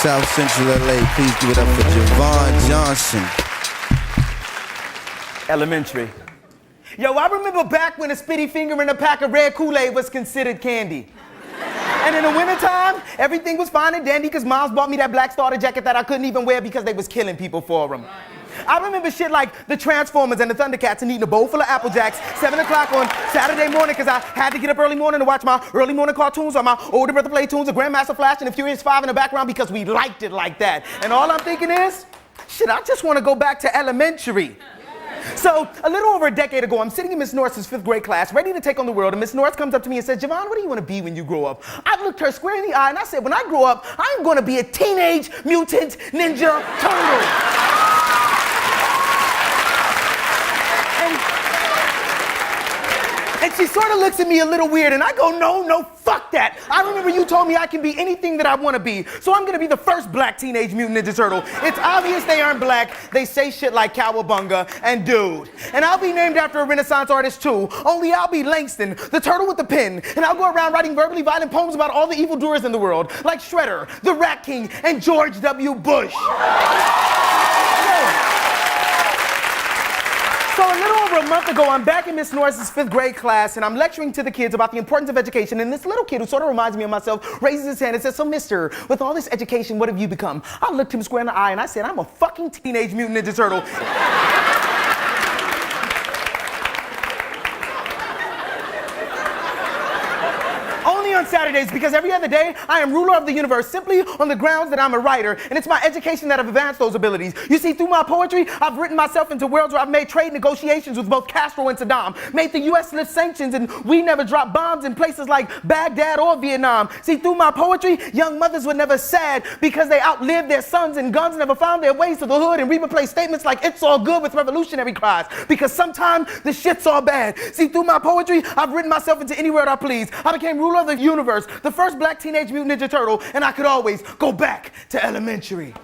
South Central LA, please give it up for Javon Johnson. Elementary. Yo, I remember back when a spitty finger and a pack of red Kool-Aid was considered candy. And in the wintertime, everything was fine and dandy because Miles bought me that black starter jacket that I couldn't even wear because they was killing people for them. I remember shit like the Transformers and the Thundercats and eating a bowl full of Apple Jacks 7 o'clock on Saturday morning because I had to get up early morning to watch my early morning cartoons or my older brother play tunes of Grandmaster Flash and the Furious 5 in the background because we liked it like that. And all I'm thinking is, shit, I just want to go back to elementary. So, a little over a decade ago, I'm sitting in Miss Norris's 5th grade class, ready to take on the world, and Miss Norris comes up to me and says, Javon, what do you want to be when you grow up? I looked her square in the eye and I said, when I grow up, I'm going to be a teenage mutant ninja turtle. And she sort of looks at me a little weird, and I go, no, fuck that. I remember you told me I can be anything that I want to be, so I'm going to be the first black teenage mutant ninja turtle. It's obvious they aren't black. They say shit like cowabunga and dude. And I'll be named after a Renaissance artist, too, only I'll be Langston, the turtle with the pen, and I'll go around writing verbally violent poems about all the evildoers in the world, like Shredder, the Rat King, and George W. Bush. So a little over a month ago, I'm back in Miss Norris's 5th grade class, and I'm lecturing to the kids about the importance of education, and this little kid, who sort of reminds me of myself, raises his hand and says, so mister, with all this education, what have you become? I looked him square in the eye, and I said, I'm a fucking teenage mutant ninja turtle. Only on Saturdays, because every other day, I am ruler of the universe simply on the grounds that I'm a writer, and it's my education that have advanced those abilities. You see, through my poetry, I've written myself into worlds where I've made trade negotiations with both Castro and Saddam, made the U.S. lift sanctions, and we never drop bombs in places like Baghdad or Vietnam. See, through my poetry, young mothers were never sad because they outlived their sons, and guns never found their ways to the hood, and we replaced statements like, it's all good with revolutionary cries, because sometimes the shit's all bad. See, through my poetry, I've written myself into any world I please. I became ruler of the universe, the first black teenage mutant ninja turtle, and I could always go back to elementary.